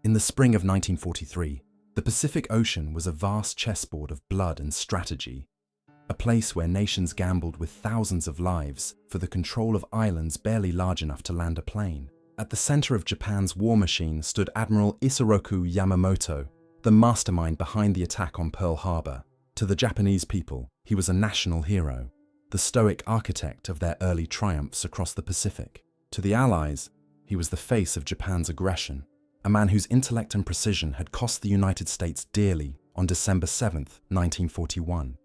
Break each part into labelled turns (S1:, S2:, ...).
S1: In the spring of 1943, the Pacific Ocean was a vast chessboard of blood and strategy, a place where nations gambled with thousands of lives for the control of islands barely large enough to land a plane. At the center of Japan's war machine stood Admiral Isoroku Yamamoto, the mastermind behind the attack on Pearl Harbor. To the Japanese people, he was a national hero, the stoic architect of their early triumphs across the Pacific. To the Allies, he was the face of Japan's aggression, a man whose intellect and precision had cost the United States dearly on December 7, 1941.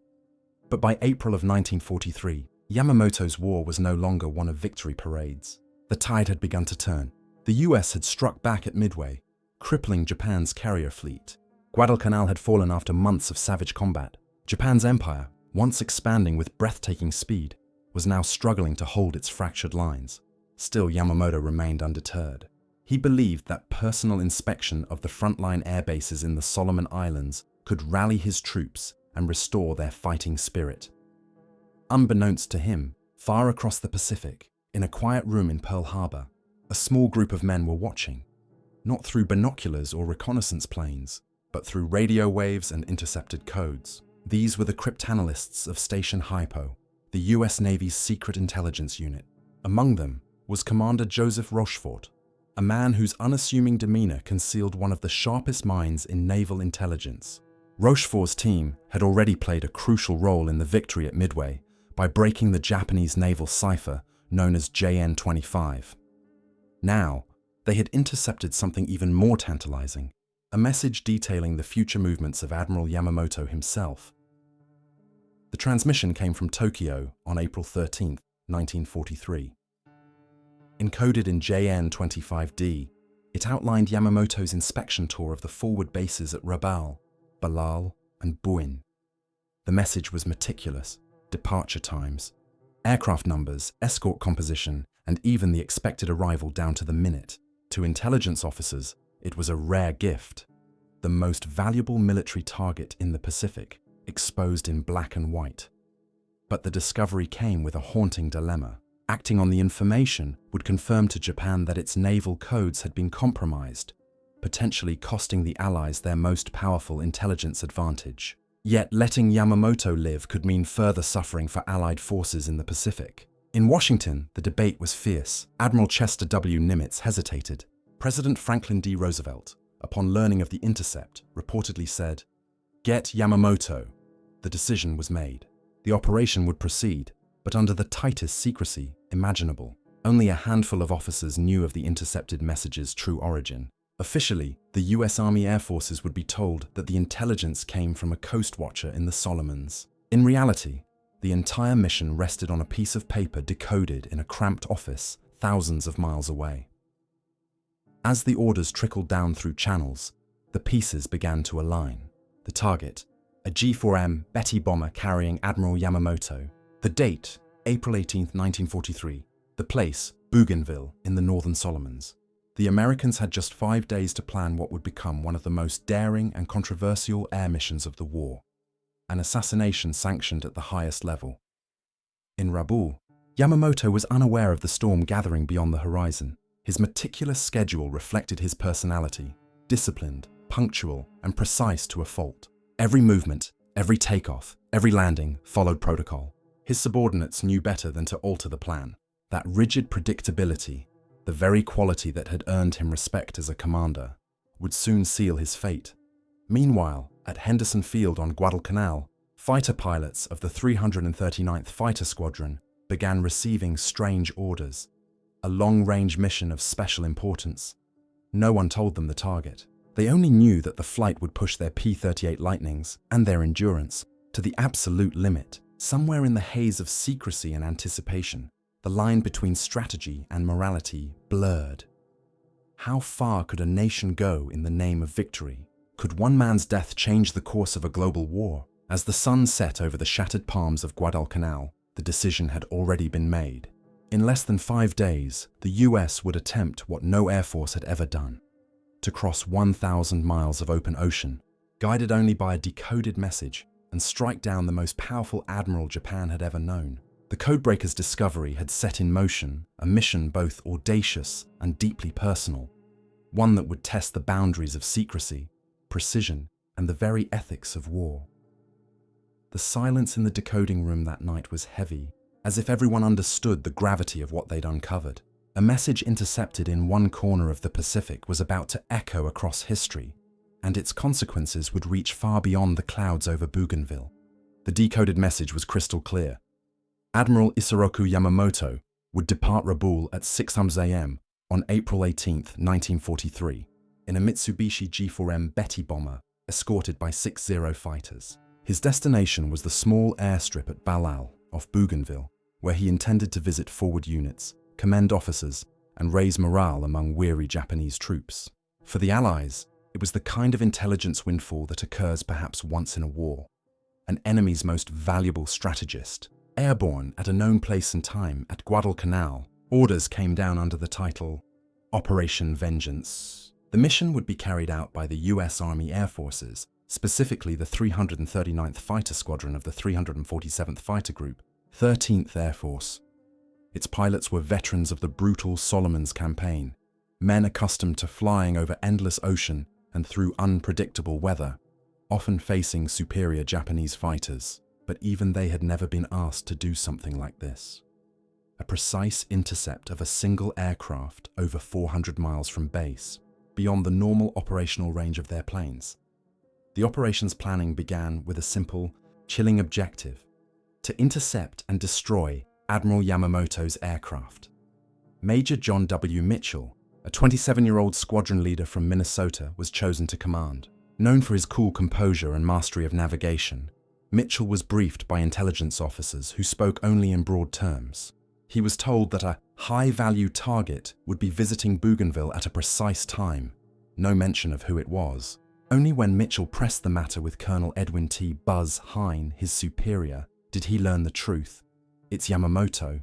S1: But by April of 1943, Yamamoto's war was no longer one of victory parades. The tide had begun to turn. The US had struck back at Midway, crippling Japan's carrier fleet. Guadalcanal had fallen after months of savage combat. Japan's empire, once expanding with breathtaking speed, was now struggling to hold its fractured lines. Still, Yamamoto remained undeterred. He believed that personal inspection of the frontline air bases in the Solomon Islands could rally his troops and restore their fighting spirit. Unbeknownst to him, far across the Pacific, in a quiet room in Pearl Harbor, a small group of men were watching, not through binoculars or reconnaissance planes, but through radio waves and intercepted codes. These were the cryptanalysts of Station Hypo, the US Navy's secret intelligence unit. Among them was Commander Joseph Rochefort, a man whose unassuming demeanor concealed one of the sharpest minds in naval intelligence. Rochefort's team had already played a crucial role in the victory at Midway by breaking the Japanese naval cipher known as JN-25. Now, they had intercepted something even more tantalizing, a message detailing the future movements of Admiral Yamamoto himself. The transmission came from Tokyo on April 13, 1943. Encoded in JN-25D, it outlined Yamamoto's inspection tour of the forward bases at Rabaul, Balal, and Buin. The message was meticulous: departure times, aircraft numbers, escort composition, and even the expected arrival down to the minute. To intelligence officers, it was a rare gift, the most valuable military target in the Pacific, exposed in black and white. But the discovery came with a haunting dilemma. Acting on the information would confirm to Japan that its naval codes had been compromised, potentially costing the Allies their most powerful intelligence advantage. Yet letting Yamamoto live could mean further suffering for Allied forces in the Pacific. In Washington, the debate was fierce. Admiral Chester W. Nimitz hesitated. President Franklin D. Roosevelt, upon learning of the intercept, reportedly said, "Get Yamamoto." The decision was made. The operation would proceed, but under the tightest secrecy imaginable. Only a handful of officers knew of the intercepted message's true origin. Officially, the US Army Air Forces would be told that the intelligence came from a coast watcher in the Solomons. In reality, the entire mission rested on a piece of paper decoded in a cramped office thousands of miles away. As the orders trickled down through channels, the pieces began to align. The target, a G-4M Betty bomber carrying Admiral Yamamoto. The date, April 18, 1943. The place, Bougainville in the Northern Solomons. The Americans had just 5 days to plan what would become one of the most daring and controversial air missions of the war, an assassination sanctioned at the highest level. In Rabaul, Yamamoto was unaware of the storm gathering beyond the horizon. His meticulous schedule reflected his personality, disciplined, punctual, and precise to a fault. Every movement, every takeoff, every landing followed protocol. His subordinates knew better than to alter the plan. That rigid predictability, the very quality that had earned him respect as a commander, would soon seal his fate. Meanwhile, at Henderson Field on Guadalcanal, fighter pilots of the 339th Fighter Squadron began receiving strange orders, a long-range mission of special importance. No one told them the target. They only knew that the flight would push their P-38 Lightnings and their endurance to the absolute limit. Somewhere in the haze of secrecy and anticipation, the line between strategy and morality blurred. How far could a nation go in the name of victory? Could one man's death change the course of a global war? As the sun set over the shattered palms of Guadalcanal, the decision had already been made. In less than 5 days, the US would attempt what no air force had ever done: to cross 1,000 miles of open ocean, guided only by a decoded message, and strike down the most powerful admiral Japan had ever known. The codebreaker's discovery had set in motion a mission both audacious and deeply personal. one that would test the boundaries of secrecy, precision, and the very ethics of war. The silence in the decoding room that night was heavy, as if everyone understood the gravity of what they'd uncovered. A message intercepted in one corner of the Pacific was about to echo across history, and its consequences would reach far beyond the clouds over Bougainville. The decoded message was crystal clear. Admiral Isoroku Yamamoto would depart Rabaul at 6 a.m. on April 18, 1943, in a Mitsubishi G4M Betty bomber escorted by 60 fighters. His destination was the small airstrip at Balal, off Bougainville, where he intended to visit forward units, commend officers, and raise morale among weary Japanese troops. For the Allies, it was the kind of intelligence windfall that occurs perhaps once in a war. An enemy's most valuable strategist, airborne at a known place and time at Guadalcanal, orders came down under the title Operation Vengeance. The mission would be carried out by the US Army Air Forces, specifically the 339th Fighter Squadron of the 347th Fighter Group, 13th Air Force. Its pilots were veterans of the brutal Solomons campaign, men accustomed to flying over endless ocean and through unpredictable weather, often facing superior Japanese fighters, but even they had never been asked to do something like this. A precise intercept of a single aircraft over 400 miles from base, beyond the normal operational range of their planes. The operations planning began with a simple, chilling objective: to intercept and destroy Admiral Yamamoto's aircraft. Major John W. Mitchell, a 27-year-old squadron leader from Minnesota, was chosen to command. Known for his cool composure and mastery of navigation, Mitchell was briefed by intelligence officers who spoke only in broad terms. He was told that a high-value target would be visiting Bougainville at a precise time. No mention of who it was. Only when Mitchell pressed the matter with Colonel Edwin T. Buzz Hine, his superior, did he learn the truth. It's Yamamoto.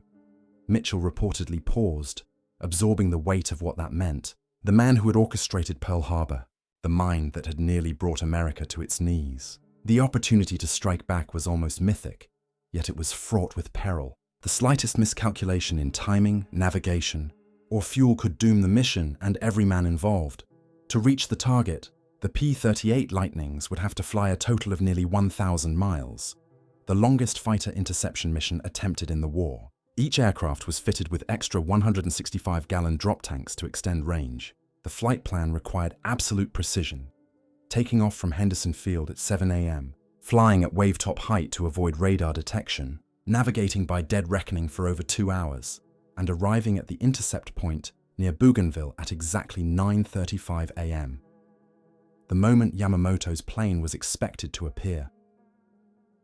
S1: Mitchell reportedly paused, absorbing the weight of what that meant. The man who had orchestrated Pearl Harbor, the mine that had nearly brought America to its knees. The opportunity to strike back was almost mythic, yet it was fraught with peril. The slightest miscalculation in timing, navigation, or fuel could doom the mission and every man involved. To reach the target, the P-38 Lightnings would have to fly a total of nearly 1,000 miles, the longest fighter interception mission attempted in the war. Each aircraft was fitted with extra 165-gallon drop tanks to extend range. The flight plan required absolute precision, taking off from Henderson Field at 7 a.m., flying at wave-top height to avoid radar detection, navigating by dead reckoning for over 2 hours, and arriving at the intercept point near Bougainville at exactly 9:35 a.m. the moment Yamamoto's plane was expected to appear.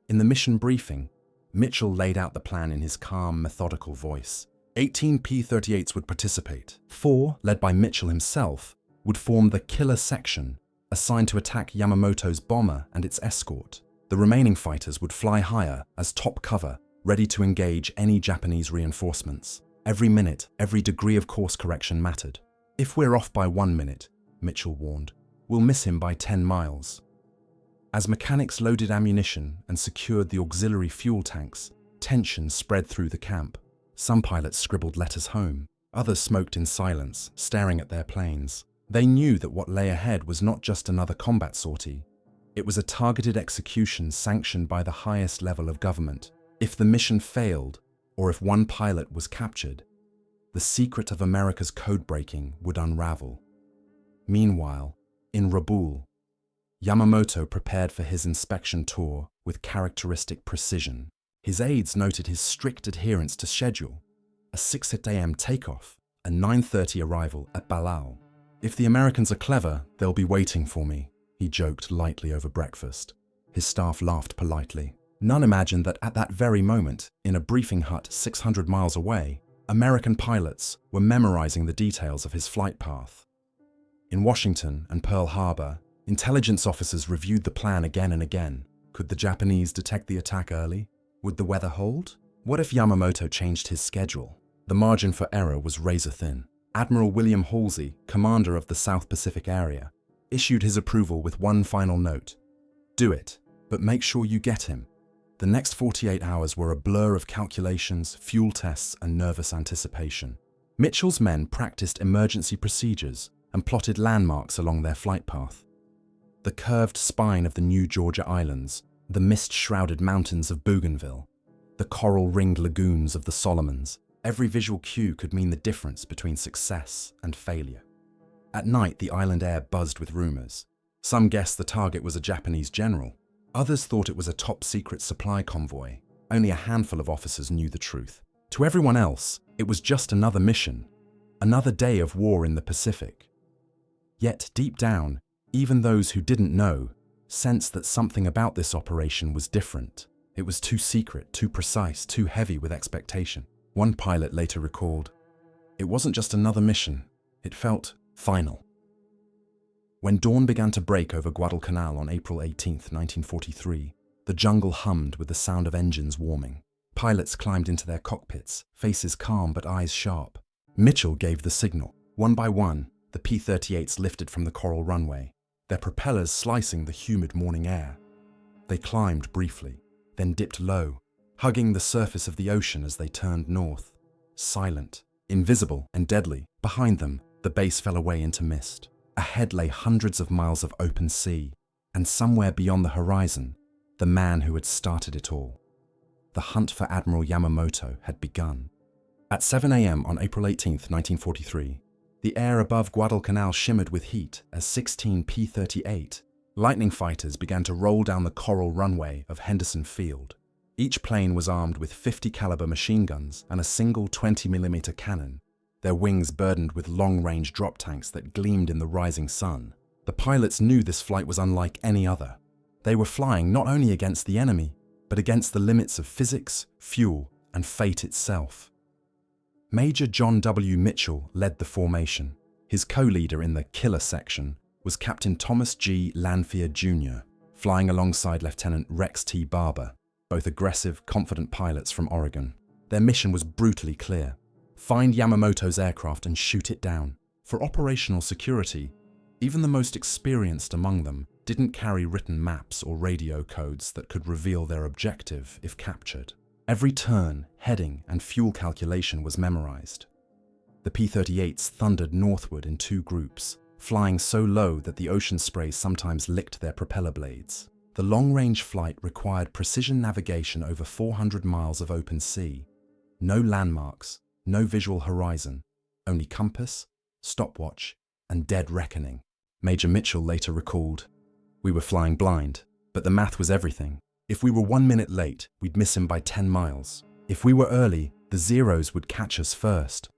S1: In the mission briefing, Mitchell laid out the plan in his calm, methodical voice. 18 P-38s would participate. 4, led by Mitchell himself, would form the killer section, assigned to attack Yamamoto's bomber and its escort. The remaining fighters would fly higher as top cover, ready to engage any Japanese reinforcements. Every minute, every degree of course correction mattered. If we're off by 1 minute, Mitchell warned, we'll miss him by 10 miles. As mechanics loaded ammunition and secured the auxiliary fuel tanks, tension spread through the camp. Some pilots scribbled letters home. Others smoked in silence, staring at their planes. They knew that what lay ahead was not just another combat sortie. It was a targeted execution sanctioned by the highest level of government. If the mission failed, or if one pilot was captured, the secret of America's code-breaking would unravel. Meanwhile, in Rabaul, Yamamoto prepared for his inspection tour with characteristic precision. His aides noted his strict adherence to schedule, a 6 a.m. takeoff, a 9:30 arrival at Balal. If the Americans are clever, they'll be waiting for me, he joked lightly over breakfast. His staff laughed politely. None imagined that at that very moment, in a briefing hut 600 miles away, American pilots were memorizing the details of his flight path. In Washington and Pearl Harbor, intelligence officers reviewed the plan again and again. Could the Japanese detect the attack early? Would the weather hold? What if Yamamoto changed his schedule? The margin for error was razor-thin. Admiral William Halsey, commander of the South Pacific area, issued his approval with one final note. Do it, but make sure you get him. The next 48 hours were a blur of calculations, fuel tests, and nervous anticipation. Mitchell's men practiced emergency procedures, and plotted landmarks along their flight path. The curved spine of the New Georgia Islands, the mist-shrouded mountains of Bougainville, the coral-ringed lagoons of the Solomons, every visual cue could mean the difference between success and failure. At night, the island air buzzed with rumors. Some guessed the target was a Japanese general. Others thought it was a top-secret supply convoy. Only a handful of officers knew the truth. To everyone else, it was just another mission, another day of war in the Pacific. Yet, deep down, even those who didn't know sensed that something about this operation was different. It was too secret, too precise, too heavy with expectation. One pilot later recalled, "It wasn't just another mission, it felt final." When dawn began to break over Guadalcanal on April 18, 1943, the jungle hummed with the sound of engines warming. Pilots climbed into their cockpits, faces calm but eyes sharp. Mitchell gave the signal. One by one, the P-38s lifted from the coral runway, their propellers slicing the humid morning air. They climbed briefly, then dipped low, hugging the surface of the ocean as they turned north. Silent, invisible, and deadly, behind them, the base fell away into mist. Ahead lay hundreds of miles of open sea, and somewhere beyond the horizon, the man who had started it all. The hunt for Admiral Yamamoto had begun. At 7 a.m. on April 18, 1943, the air above Guadalcanal shimmered with heat as 16 P-38 Lightning fighters began to roll down the coral runway of Henderson Field. Each plane was armed with 50 caliber machine guns and a single 20mm cannon, their wings burdened with long-range drop tanks that gleamed in the rising sun. The pilots knew this flight was unlike any other. They were flying not only against the enemy, but against the limits of physics, fuel, and fate itself. Major John W. Mitchell led the formation. His co-leader in the killer section was Captain Thomas G. Lanphier Jr., flying alongside Lieutenant Rex T. Barber, both aggressive, confident pilots from Oregon. Their mission was brutally clear: find Yamamoto's aircraft and shoot it down. For operational security, even the most experienced among them didn't carry written maps or radio codes that could reveal their objective if captured. Every turn, heading, and fuel calculation was memorized. The P-38s thundered northward in two groups, flying so low that the ocean spray sometimes licked their propeller blades. The long-range flight required precision navigation over 400 miles of open sea. No landmarks, no visual horizon, only compass, stopwatch, and dead reckoning. Major Mitchell later recalled, "We were flying blind, but the math was everything. If we were 1 minute late, we'd miss him by 10 miles. If we were early, the Zeros would catch us first."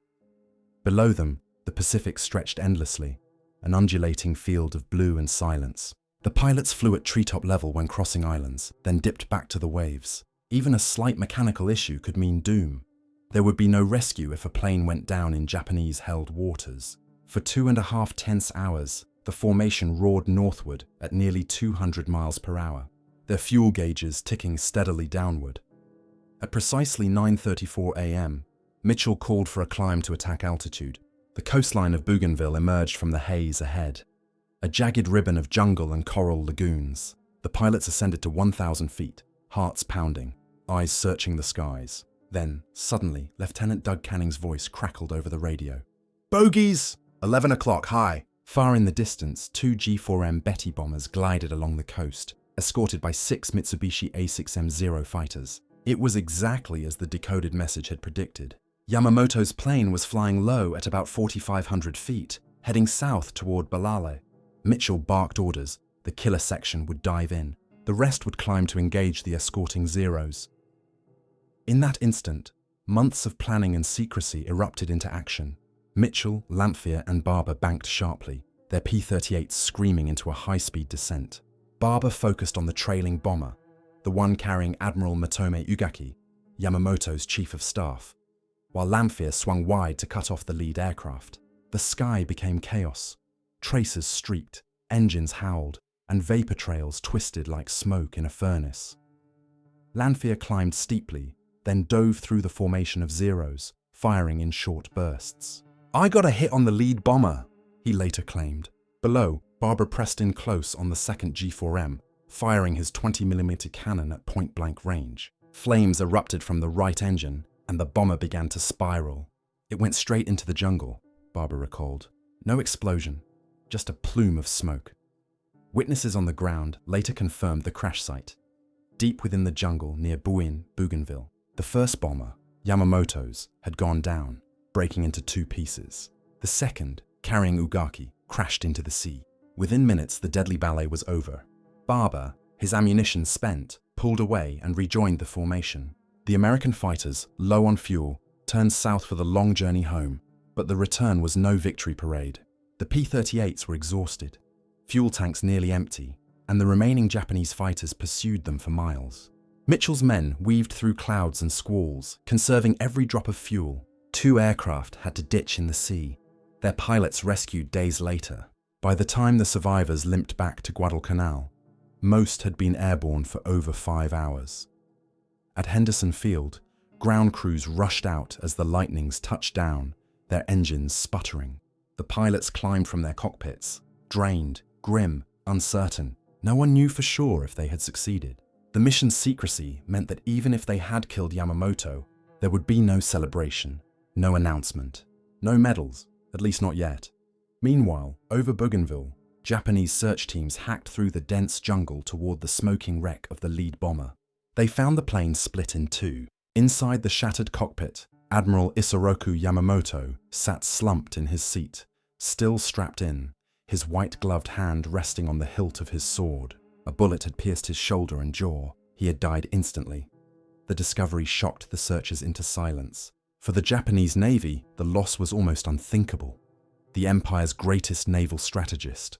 S1: Below them, the Pacific stretched endlessly, an undulating field of blue and silence. The pilots flew at treetop level when crossing islands, then dipped back to the waves. Even a slight mechanical issue could mean doom. There would be no rescue if a plane went down in Japanese-held waters. For 2.5 tense hours, the formation roared northward at nearly 200 miles per hour, their fuel gauges ticking steadily downward. At precisely 9:34 a.m., Mitchell called for a climb to attack altitude. The coastline of Bougainville emerged from the haze ahead, a jagged ribbon of jungle and coral lagoons. The pilots ascended to 1,000 feet, hearts pounding, eyes searching the skies. Then, suddenly, Lieutenant Doug Canning's voice crackled over the radio. "Bogies! 11 o'clock, high!" Far in the distance, 2 G4M Betty bombers glided along the coast, escorted by 6 Mitsubishi A6M0 fighters. It was exactly as the decoded message had predicted. Yamamoto's plane was flying low at about 4,500 feet, heading south toward Balale. Mitchell barked orders. The killer section would dive in. The rest would climb to engage the escorting Zeros. In that instant, months of planning and secrecy erupted into action. Mitchell, Lanphier, and Barber banked sharply, their P-38s screaming into a high-speed descent. Barber focused on the trailing bomber, the one carrying Admiral Matome Ugaki, Yamamoto's chief of staff, while Lanphier swung wide to cut off the lead aircraft. The sky became chaos. Tracers streaked, engines howled, and vapor trails twisted like smoke in a furnace. Lanphier climbed steeply, then dove through the formation of Zeros, firing in short bursts. "I got a hit on the lead bomber," he later claimed. Below, Barber pressed in close on the second G4M, firing his 20mm cannon at point-blank range. Flames erupted from the right engine, and the bomber began to spiral. "It went straight into the jungle," Barber recalled. No explosion, just a plume of smoke. Witnesses on the ground later confirmed the crash site. Deep within the jungle near Bougainville, the first bomber, Yamamoto's, had gone down, breaking into two pieces. The second, carrying Ugaki, crashed into the sea. Within minutes, the deadly ballet was over. Barber, his ammunition spent, pulled away and rejoined the formation. The American fighters, low on fuel, turned south for the long journey home, but the return was no victory parade. The P-38s were exhausted, fuel tanks nearly empty, and the remaining Japanese fighters pursued them for miles. Mitchell's men weaved through clouds and squalls, conserving every drop of fuel. 2 aircraft had to ditch in the sea, their pilots rescued days later. By the time the survivors limped back to Guadalcanal, most had been airborne for over 5 hours. At Henderson Field, ground crews rushed out as the Lightnings touched down, their engines sputtering. The pilots climbed from their cockpits, drained, grim, uncertain. No one knew for sure if they had succeeded. The mission's secrecy meant that even if they had killed Yamamoto, there would be no celebration, no announcement, no medals, at least not yet. Meanwhile, over Bougainville, Japanese search teams hacked through the dense jungle toward the smoking wreck of the lead bomber. They found the plane split in two. Inside the shattered cockpit, Admiral Isoroku Yamamoto sat slumped in his seat, still strapped in, his white-gloved hand resting on the hilt of his sword. A bullet had pierced his shoulder and jaw. He had died instantly. The discovery shocked the searchers into silence. For the Japanese Navy, the loss was almost unthinkable. The Empire's greatest naval strategist,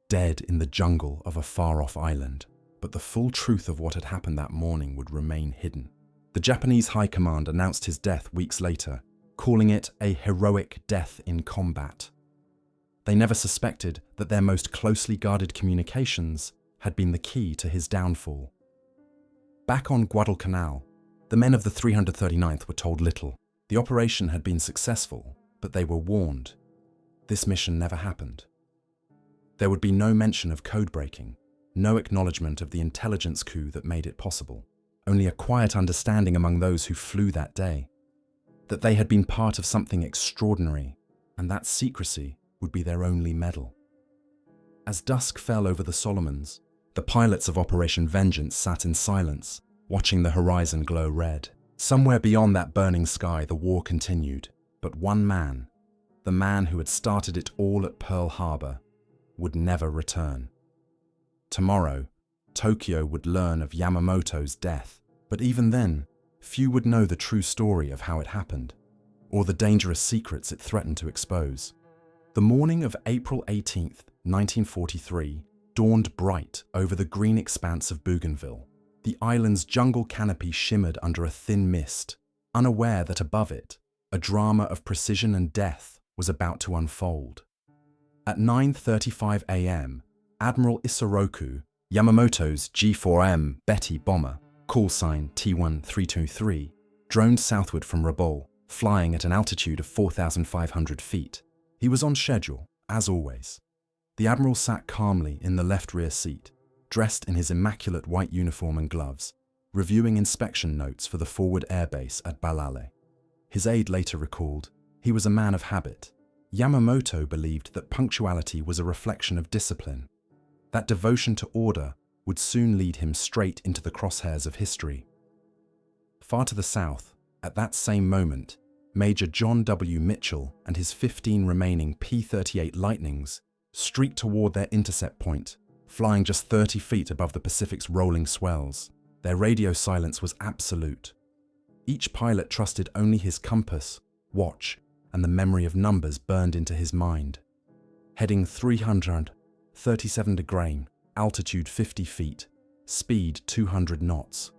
S1: dead in the jungle of a far-off island. But the full truth of what had happened that morning would remain hidden. The Japanese High Command announced his death weeks later, calling it a heroic death in combat. They never suspected that their most closely guarded communications had been the key to his downfall. Back on Guadalcanal, the men of the 339th were told little. The operation had been successful, but they were warned. This mission never happened. There would be no mention of code breaking, no acknowledgement of the intelligence coup that made it possible, only a quiet understanding among those who flew that day, that they had been part of something extraordinary, and that secrecy would be their only medal. As dusk fell over the Solomons, the pilots of Operation Vengeance sat in silence, watching the horizon glow red. Somewhere beyond that burning sky, the war continued, but one man, the man who had started it all at Pearl Harbor, would never return. Tomorrow, Tokyo would learn of Yamamoto's death, but even then, few would know the true story of how it happened, or the dangerous secrets it threatened to expose. The morning of April 18th, 1943, dawned bright over the green expanse of Bougainville. The island's jungle canopy shimmered under a thin mist, unaware that above it, a drama of precision and death was about to unfold. At 9:35 a.m., Admiral Isoroku, Yamamoto's G4M Betty bomber, call sign T1323, droned southward from Rabaul, flying at an altitude of 4,500 feet. He was on schedule, as always. The Admiral sat calmly in the left rear seat, dressed in his immaculate white uniform and gloves, reviewing inspection notes for the forward airbase at Balale. His aide later recalled, he was a man of habit. Yamamoto believed that punctuality was a reflection of discipline, that devotion to order would soon lead him straight into the crosshairs of history. Far to the south, at that same moment, Major John W. Mitchell and his 15 remaining P-38 Lightnings streaked toward their intercept point, flying just 30 feet above the Pacific's rolling swells. Their radio silence was absolute. Each pilot trusted only his compass, watch, and the memory of numbers burned into his mind. Heading 337 degrees, altitude 50 feet, speed 200 knots.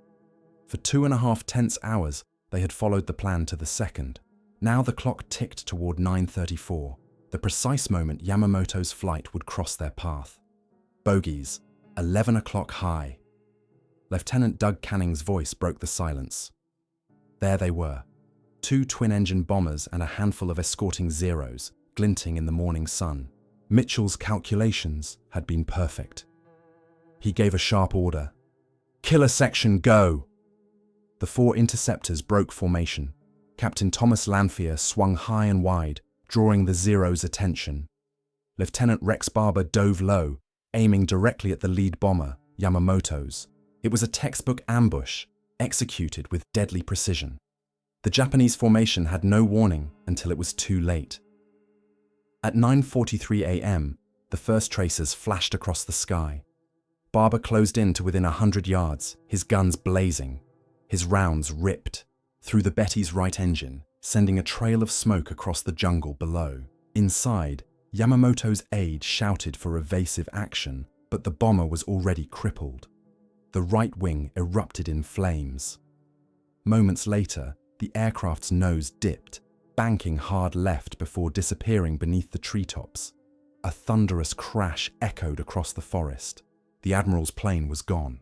S1: For 2.5 tense hours, they had followed the plan to the second. Now the clock ticked toward 9:34, the precise moment Yamamoto's flight would cross their path. Bogies, 11 o'clock high. Lieutenant Doug Canning's voice broke the silence. There they were, 2 twin-engine bombers and a handful of escorting Zeros, glinting in the morning sun. Mitchell's calculations had been perfect. He gave a sharp order. "Killer section, go!" The 4 interceptors broke formation. Captain Thomas Lanphier swung high and wide, drawing the Zero's attention. Lieutenant Rex Barber dove low, aiming directly at the lead bomber, Yamamoto's. It was a textbook ambush, executed with deadly precision. The Japanese formation had no warning until it was too late. At 9:43 a.m., the first tracers flashed across the sky. Barber closed in to within 100 yards, his guns blazing. His rounds ripped through the Betty's right engine, sending a trail of smoke across the jungle below. Inside, Yamamoto's aide shouted for evasive action, but the bomber was already crippled. The right wing erupted in flames. Moments later, the aircraft's nose dipped, banking hard left before disappearing beneath the treetops. A thunderous crash echoed across the forest. The Admiral's plane was gone.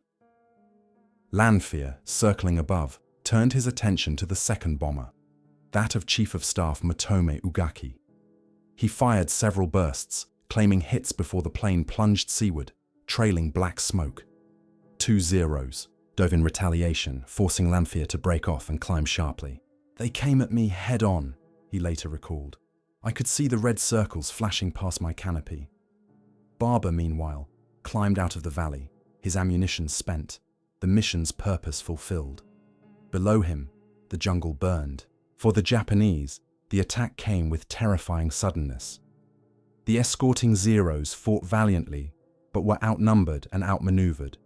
S1: Lanfear, circling above, turned his attention to the second bomber, that of Chief of Staff Motome Ugaki. He fired several bursts, claiming hits before the plane plunged seaward, trailing black smoke. 2 Zeros dove in retaliation, forcing Lanfear to break off and climb sharply. "They came at me head-on," he later recalled. "I could see the red circles flashing past my canopy." Barber, meanwhile, climbed out of the valley, his ammunition spent, the mission's purpose fulfilled. Below him, the jungle burned. For the Japanese, the attack came with terrifying suddenness. The escorting Zeros fought valiantly, but were outnumbered and outmaneuvered.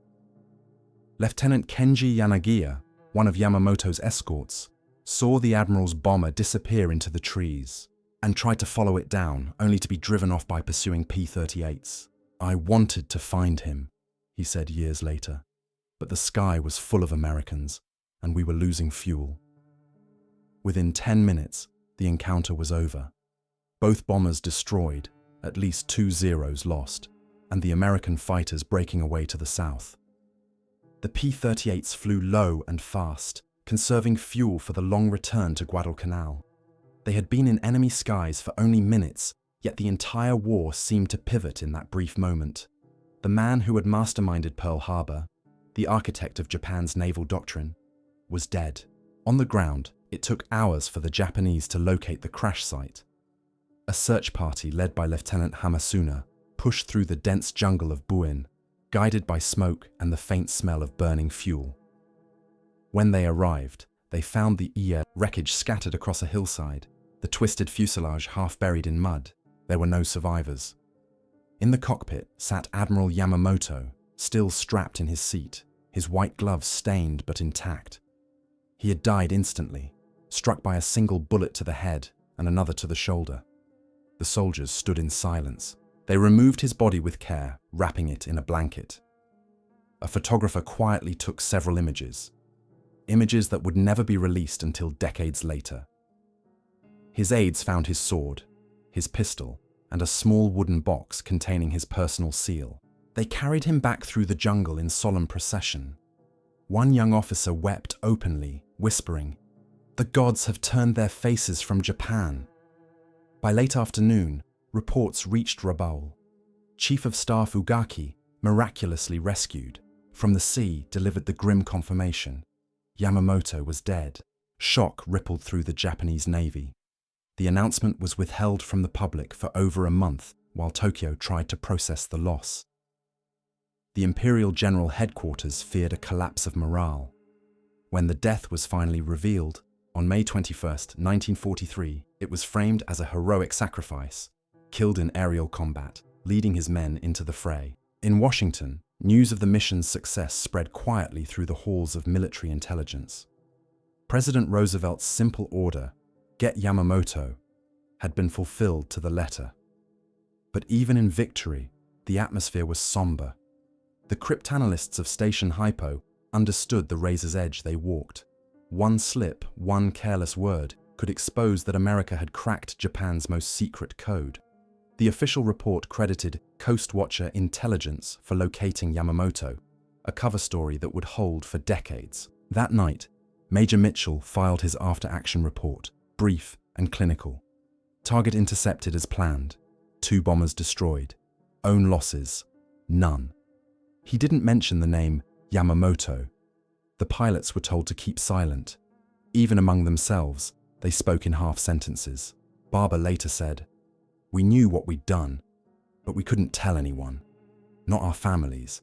S1: Lieutenant Kenji Yanagiya, one of Yamamoto's escorts, saw the Admiral's bomber disappear into the trees and tried to follow it down, only to be driven off by pursuing P-38s. "I wanted to find him," he said years later, "but the sky was full of Americans, and we were losing fuel." Within 10 minutes, the encounter was over. Both bombers destroyed, at least 2 Zeros lost, and the American fighters breaking away to the south. The P-38s flew low and fast, conserving fuel for the long return to Guadalcanal. They had been in enemy skies for only minutes, yet the entire war seemed to pivot in that brief moment. The man who had masterminded Pearl Harbor, the architect of Japan's naval doctrine, was dead. On the ground, it took hours for the Japanese to locate the crash site. A search party led by Lieutenant Hamasuna pushed through the dense jungle of Buin, guided by smoke and the faint smell of burning fuel. When they arrived, they found the IE wreckage scattered across a hillside, the twisted fuselage half buried in mud. There were no survivors. In the cockpit sat Admiral Yamamoto, still strapped in his seat, his white gloves stained but intact. He had died instantly, struck by a single bullet to the head and another to the shoulder. The soldiers stood in silence. They removed his body with care, wrapping it in a blanket. A photographer quietly took several images that would never be released until decades later. His aides found his sword, his pistol, and a small wooden box containing his personal seal. They carried him back through the jungle in solemn procession. One young officer wept openly, whispering, "The gods have turned their faces from Japan." By late afternoon, reports reached Rabaul. Chief of Staff Ugaki, miraculously rescued, from the sea delivered the grim confirmation. Yamamoto was dead. Shock rippled through the Japanese Navy. The announcement was withheld from the public for over a month while Tokyo tried to process the loss. The Imperial General Headquarters feared a collapse of morale. When the death was finally revealed, on May 21, 1943, it was framed as a heroic sacrifice, killed in aerial combat, leading his men into the fray. In Washington, news of the mission's success spread quietly through the halls of military intelligence. President Roosevelt's simple order, "Get Yamamoto," had been fulfilled to the letter. But even in victory, the atmosphere was somber. The cryptanalysts of Station Hypo understood the razor's edge they walked. One slip, one careless word could expose that America had cracked Japan's most secret code. The official report credited Coast Watcher Intelligence for locating Yamamoto, a cover story that would hold for decades. That night, Major Mitchell filed his after-action report, brief and clinical. Target intercepted as planned. 2 bombers destroyed. Own losses, none. He didn't mention the name Yamamoto. The pilots were told to keep silent. Even among themselves, they spoke in half sentences. Barber later said, "We knew what we'd done. But we couldn't tell anyone. Not our families.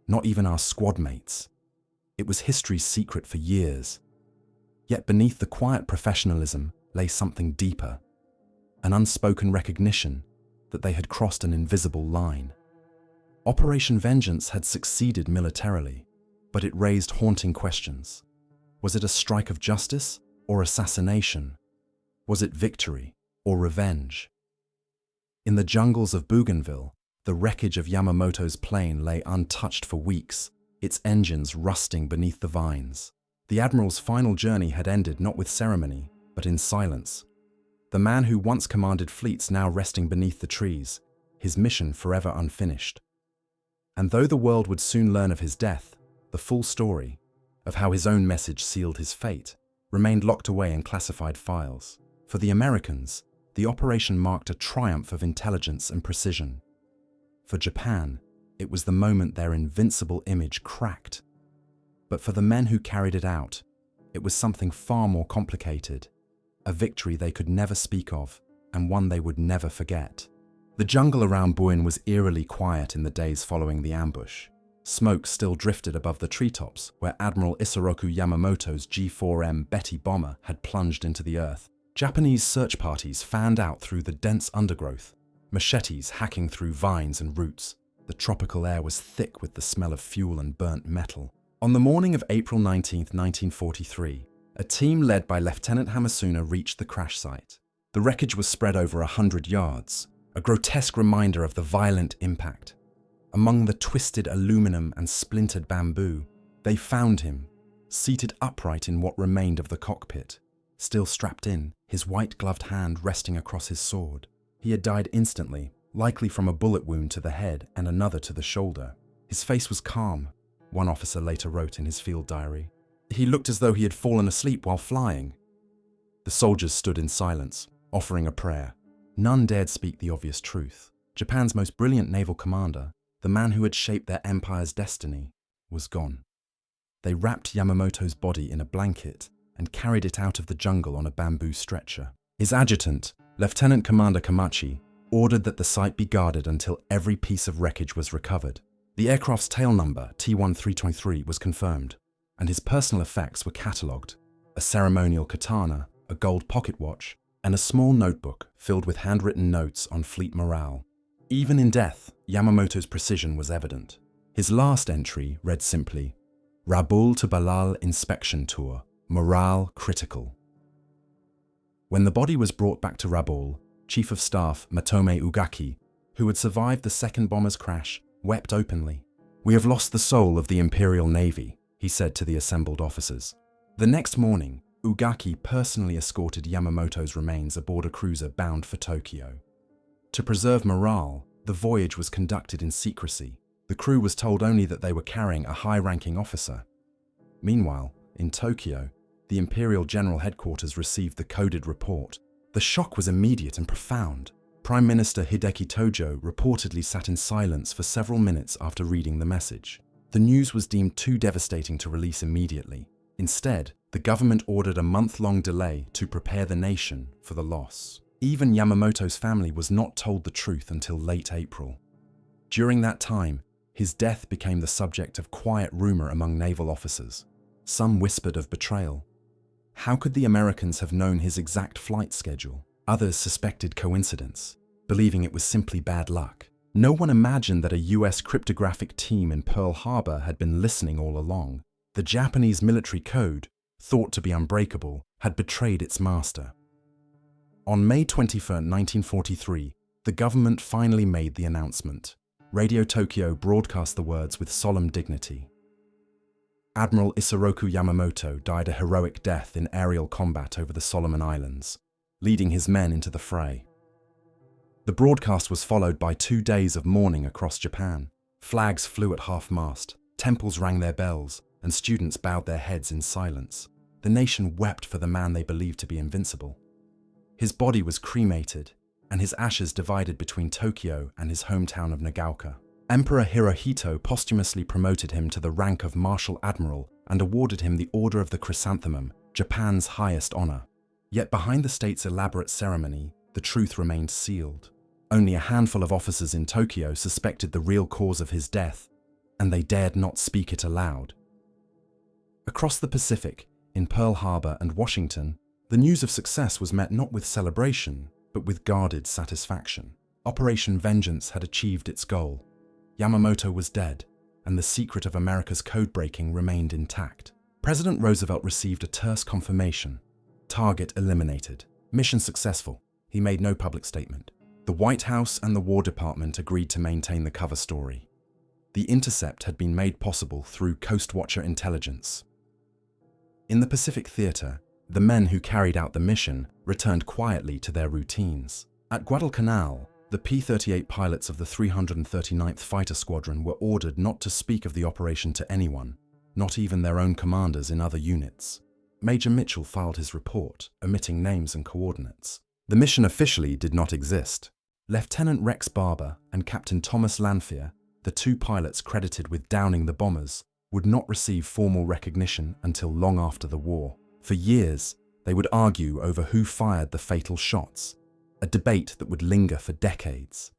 S1: Not even our squad mates. It was history's secret for years. Yet beneath the quiet professionalism lay something deeper. An unspoken recognition that they had crossed an invisible line. Operation Vengeance had succeeded militarily, but it raised haunting questions. Was it a strike of justice or assassination? Was it victory or revenge? In the jungles of Bougainville, the wreckage of Yamamoto's plane lay untouched for weeks, its engines rusting beneath the vines. The Admiral's final journey had ended not with ceremony, but in silence. The man who once commanded fleets now resting beneath the trees, his mission forever unfinished. And though the world would soon learn of his death, the full story, of how his own message sealed his fate, remained locked away in classified files. For the Americans, the operation marked a triumph of intelligence and precision. For Japan, it was the moment their invincible image cracked. But for the men who carried it out, it was something far more complicated, a victory they could never speak of, and one they would never forget. The jungle around Buin was eerily quiet in the days following the ambush. Smoke still drifted above the treetops where Admiral Isoroku Yamamoto's G4M Betty bomber had plunged into the earth. Japanese search parties fanned out through the dense undergrowth, machetes hacking through vines and roots. The tropical air was thick with the smell of fuel and burnt metal. On the morning of April 19, 1943, a team led by Lieutenant Hamasuna reached the crash site. The wreckage was spread over 100 yards, a grotesque reminder of the violent impact. Among the twisted aluminum and splintered bamboo, they found him, seated upright in what remained of the cockpit, still strapped in, his white-gloved hand resting across his sword. He had died instantly, likely from a bullet wound to the head and another to the shoulder. His face was calm, one officer later wrote in his field diary. He looked as though he had fallen asleep while flying. The soldiers stood in silence, offering a prayer. None dared speak the obvious truth. Japan's most brilliant naval commander, the man who had shaped their empire's destiny, was gone. They wrapped Yamamoto's body in a blanket and carried it out of the jungle on a bamboo stretcher. His adjutant, Lieutenant Commander Kamachi, ordered that the site be guarded until every piece of wreckage was recovered. The aircraft's tail number, T1323, was confirmed, and his personal effects were catalogued: a ceremonial katana, a gold pocket watch, and a small notebook filled with handwritten notes on fleet morale. Even in death, Yamamoto's precision was evident. His last entry read simply, "Rabaul to Balal inspection tour, morale critical." When the body was brought back to Rabaul, Chief of Staff Matome Ugaki, who had survived the second bomber's crash, wept openly. "We have lost the soul of the Imperial Navy," he said to the assembled officers. The next morning, Ugaki personally escorted Yamamoto's remains aboard a cruiser bound for Tokyo. To preserve morale, the voyage was conducted in secrecy. The crew was told only that they were carrying a high-ranking officer. Meanwhile, in Tokyo, the Imperial General Headquarters received the coded report. The shock was immediate and profound. Prime Minister Hideki Tojo reportedly sat in silence for several minutes after reading the message. The news was deemed too devastating to release immediately. Instead, the government ordered a month-long delay to prepare the nation for the loss. Even Yamamoto's family was not told the truth until late April. During that time, his death became the subject of quiet rumor among naval officers. Some whispered of betrayal. How could the Americans have known his exact flight schedule? Others suspected coincidence, believing it was simply bad luck. No one imagined that a US cryptographic team in Pearl Harbor had been listening all along. The Japanese military code, thought to be unbreakable, had betrayed its master. On May 21, 1943, the government finally made the announcement. Radio Tokyo broadcast the words with solemn dignity. Admiral Isoroku Yamamoto died a heroic death in aerial combat over the Solomon Islands, leading his men into the fray. The broadcast was followed by 2 days of mourning across Japan. Flags flew at half-mast, temples rang their bells, and students bowed their heads in silence. The nation wept for the man they believed to be invincible. His body was cremated, and his ashes divided between Tokyo and his hometown of Nagaoka. Emperor Hirohito posthumously promoted him to the rank of Marshal Admiral and awarded him the Order of the Chrysanthemum, Japan's highest honor. Yet behind the state's elaborate ceremony, the truth remained sealed. Only a handful of officers in Tokyo suspected the real cause of his death, and they dared not speak it aloud. Across the Pacific, in Pearl Harbor and Washington, the news of success was met not with celebration, but with guarded satisfaction. Operation Vengeance had achieved its goal. Yamamoto was dead, and the secret of America's code-breaking remained intact. President Roosevelt received a terse confirmation. Target eliminated. Mission successful. He made no public statement. The White House and the War Department agreed to maintain the cover story. The intercept had been made possible through Coast Watcher intelligence. In the Pacific Theater, the men who carried out the mission returned quietly to their routines. At Guadalcanal, the P-38 pilots of the 339th Fighter Squadron were ordered not to speak of the operation to anyone, not even their own commanders in other units. Major Mitchell filed his report, omitting names and coordinates. The mission officially did not exist. Lieutenant Rex Barber and Captain Thomas Lanphier, the two pilots credited with downing the bombers, would not receive formal recognition until long after the war. For years, they would argue over who fired the fatal shots, a debate that would linger for decades.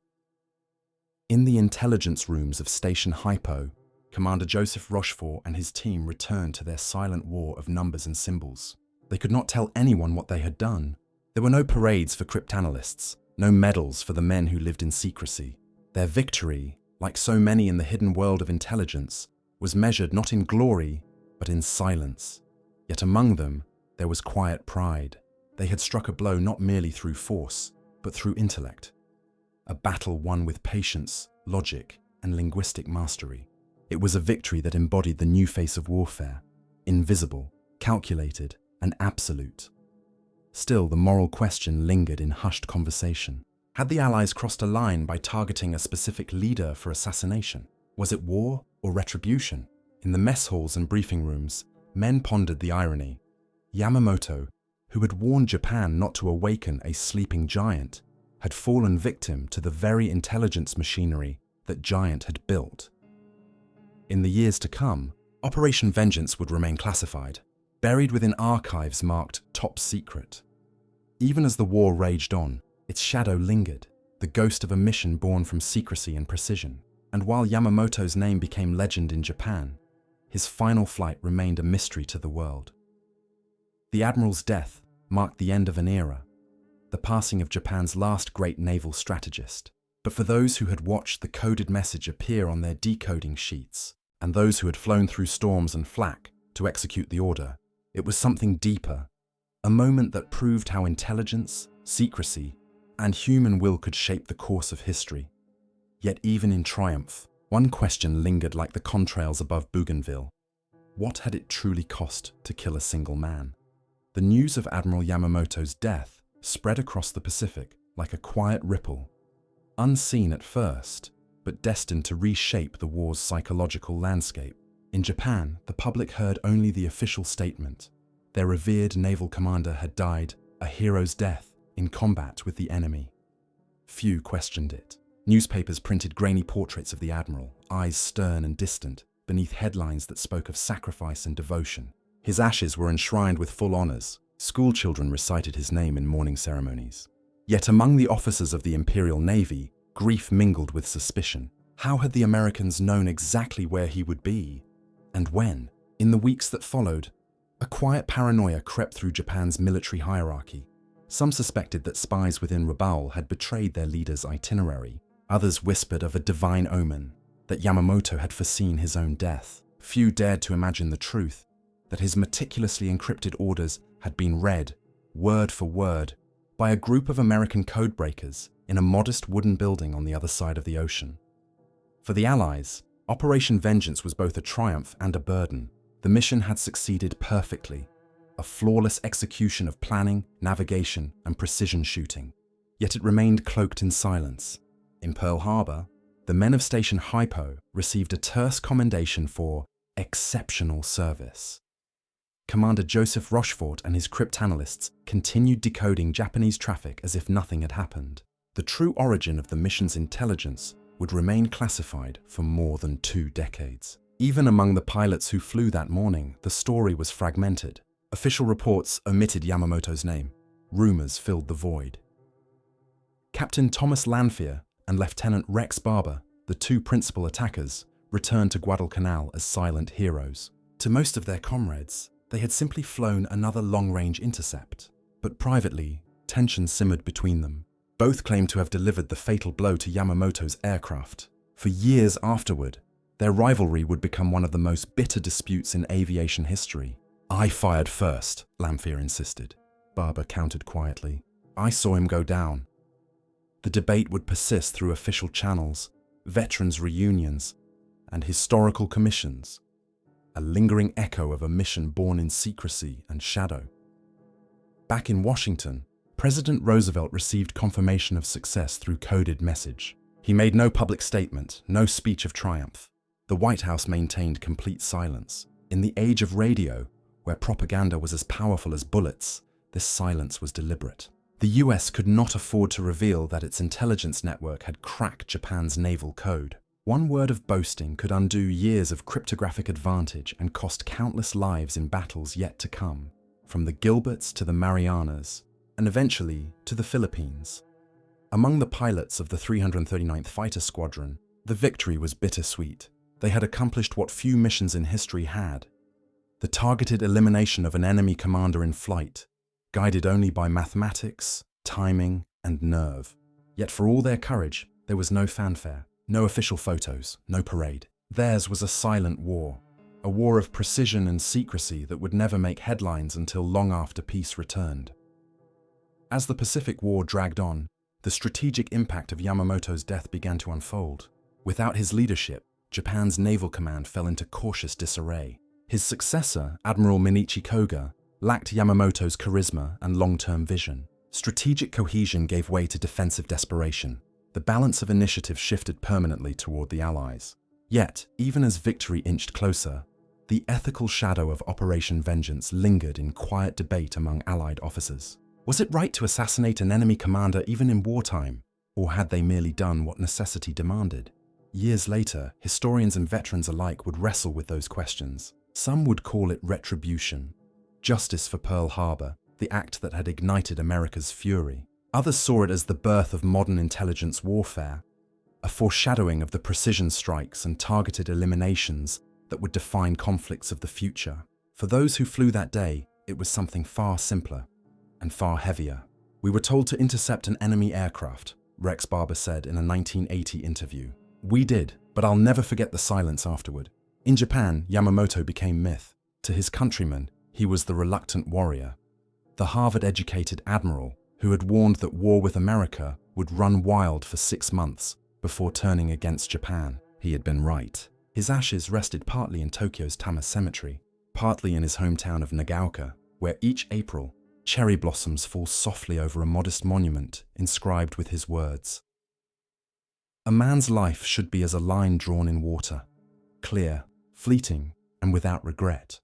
S1: In the intelligence rooms of Station Hypo, Commander Joseph Rochefort and his team returned to their silent war of numbers and symbols. They could not tell anyone what they had done. There were no parades for cryptanalysts, no medals for the men who lived in secrecy. Their victory, like so many in the hidden world of intelligence, was measured not in glory, but in silence. Yet among them, there was quiet pride. They had struck a blow not merely through force, but through intellect. A battle won with patience, logic, and linguistic mastery. It was a victory that embodied the new face of warfare, invisible, calculated, and absolute. Still, the moral question lingered in hushed conversation. Had the Allies crossed a line by targeting a specific leader for assassination? Was it war or retribution? In the mess halls and briefing rooms, men pondered the irony. Yamamoto, who had warned Japan not to awaken a sleeping giant, had fallen victim to the very intelligence machinery that Giant had built. In the years to come, Operation Vengeance would remain classified, buried within archives marked top secret. Even as the war raged on, its shadow lingered, the ghost of a mission born from secrecy and precision. And while Yamamoto's name became legend in Japan, his final flight remained a mystery to the world. The Admiral's death marked the end of an era, the passing of Japan's last great naval strategist. But for those who had watched the coded message appear on their decoding sheets, and those who had flown through storms and flak to execute the order, it was something deeper, a moment that proved how intelligence, secrecy, and human will could shape the course of history. Yet even in triumph, one question lingered like the contrails above Bougainville. What had it truly cost to kill a single man? The news of Admiral Yamamoto's death spread across the Pacific like a quiet ripple, unseen at first, but destined to reshape the war's psychological landscape. In Japan, the public heard only the official statement. Their revered naval commander had died a hero's death in combat with the enemy. Few questioned it. Newspapers printed grainy portraits of the Admiral, eyes stern and distant, beneath headlines that spoke of sacrifice and devotion. His ashes were enshrined with full honors. Schoolchildren recited his name in mourning ceremonies. Yet among the officers of the Imperial Navy, grief mingled with suspicion. How had the Americans known exactly where he would be, and when? In the weeks that followed, a quiet paranoia crept through Japan's military hierarchy. Some suspected that spies within Rabaul had betrayed their leader's itinerary. Others whispered of a divine omen, that Yamamoto had foreseen his own death. Few dared to imagine the truth, that his meticulously encrypted orders had been read, word for word, by a group of American codebreakers in a modest wooden building on the other side of the ocean. For the Allies, Operation Vengeance was both a triumph and a burden. The mission had succeeded perfectly, a flawless execution of planning, navigation, and precision shooting. Yet it remained cloaked in silence. In Pearl Harbor, the men of Station Hypo received a terse commendation for exceptional service. Commander Joseph Rochefort and his cryptanalysts continued decoding Japanese traffic as if nothing had happened. The true origin of the mission's intelligence would remain classified for more than 2 decades. Even among the pilots who flew that morning, the story was fragmented. Official reports omitted Yamamoto's name. Rumors filled the void. Captain Thomas Lanphier and Lieutenant Rex Barber, the two principal attackers, returned to Guadalcanal as silent heroes. To most of their comrades, they had simply flown another long-range intercept. But privately, tension simmered between them. Both claimed to have delivered the fatal blow to Yamamoto's aircraft. For years afterward, their rivalry would become one of the most bitter disputes in aviation history. "I fired first," Lanphier insisted. Barber countered quietly. "I saw him go down." The debate would persist through official channels, veterans' reunions, and historical commissions, a lingering echo of a mission born in secrecy and shadow. Back in Washington, President Roosevelt received confirmation of success through coded message. He made no public statement, no speech of triumph. The White House maintained complete silence. In the age of radio, where propaganda was as powerful as bullets, this silence was deliberate. The US could not afford to reveal that its intelligence network had cracked Japan's naval code. One word of boasting could undo years of cryptographic advantage and cost countless lives in battles yet to come, from the Gilberts to the Marianas, and eventually to the Philippines. Among the pilots of the 339th Fighter Squadron, the victory was bittersweet. They had accomplished what few missions in history had: the targeted elimination of an enemy commander in flight, guided only by mathematics, timing, and nerve. Yet for all their courage, there was no fanfare, no official photos, no parade. Theirs was a silent war, a war of precision and secrecy that would never make headlines until long after peace returned. As the Pacific War dragged on, the strategic impact of Yamamoto's death began to unfold. Without his leadership, Japan's naval command fell into cautious disarray. His successor, Admiral Minichi Koga, lacked Yamamoto's charisma and long-term vision. Strategic cohesion gave way to defensive desperation. The balance of initiative shifted permanently toward the Allies. Yet, even as victory inched closer, the ethical shadow of Operation Vengeance lingered in quiet debate among Allied officers. Was it right to assassinate an enemy commander even in wartime, or had they merely done what necessity demanded? Years later, historians and veterans alike would wrestle with those questions. Some would call it retribution, justice for Pearl Harbor, the act that had ignited America's fury. Others saw it as the birth of modern intelligence warfare, a foreshadowing of the precision strikes and targeted eliminations that would define conflicts of the future. For those who flew that day, it was something far simpler and far heavier. "We were told to intercept an enemy aircraft," Rex Barber said in a 1980 interview. "We did, but I'll never forget the silence afterward." In Japan, Yamamoto became myth. To his countrymen, he was the reluctant warrior, the Harvard-educated Admiral who had warned that war with America would run wild for 6 months before turning against Japan. He had been right. His ashes rested partly in Tokyo's Tama Cemetery, partly in his hometown of Nagaoka, where each April, cherry blossoms fall softly over a modest monument inscribed with his words: "A man's life should be as a line drawn in water, clear, fleeting, and without regret."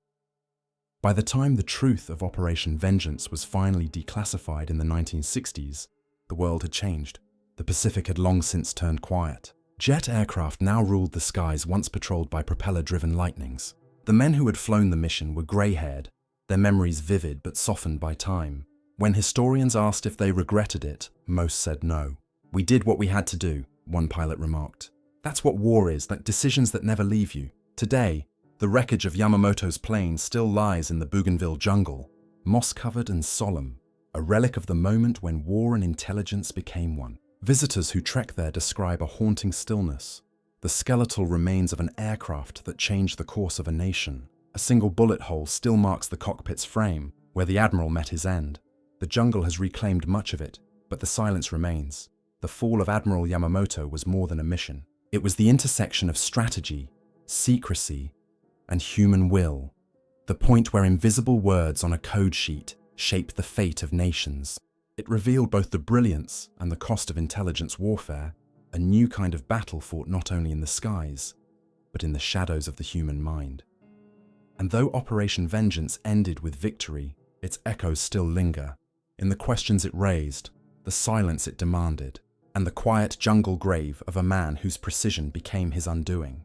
S1: By the time the truth of Operation Vengeance was finally declassified in the 1960s, the world had changed. The Pacific had long since turned quiet. Jet aircraft now ruled the skies once patrolled by propeller-driven lightnings. The men who had flown the mission were grey-haired, their memories vivid but softened by time. When historians asked if they regretted it, most said no. "We did what we had to do," one pilot remarked. "That's what war is, like decisions that never leave you." Today, the wreckage of Yamamoto's plane still lies in the Bougainville jungle, moss-covered and solemn, a relic of the moment when war and intelligence became one. Visitors who trek there describe a haunting stillness, the skeletal remains of an aircraft that changed the course of a nation. A single bullet hole still marks the cockpit's frame, where the Admiral met his end. The jungle has reclaimed much of it, but the silence remains. The fall of Admiral Yamamoto was more than a mission. It was the intersection of strategy, secrecy, and human will, the point where invisible words on a code sheet shape the fate of nations. It revealed both the brilliance and the cost of intelligence warfare, a new kind of battle fought not only in the skies, but in the shadows of the human mind. And though Operation Vengeance ended with victory, its echoes still linger, in the questions it raised, the silence it demanded, and the quiet jungle grave of a man whose precision became his undoing.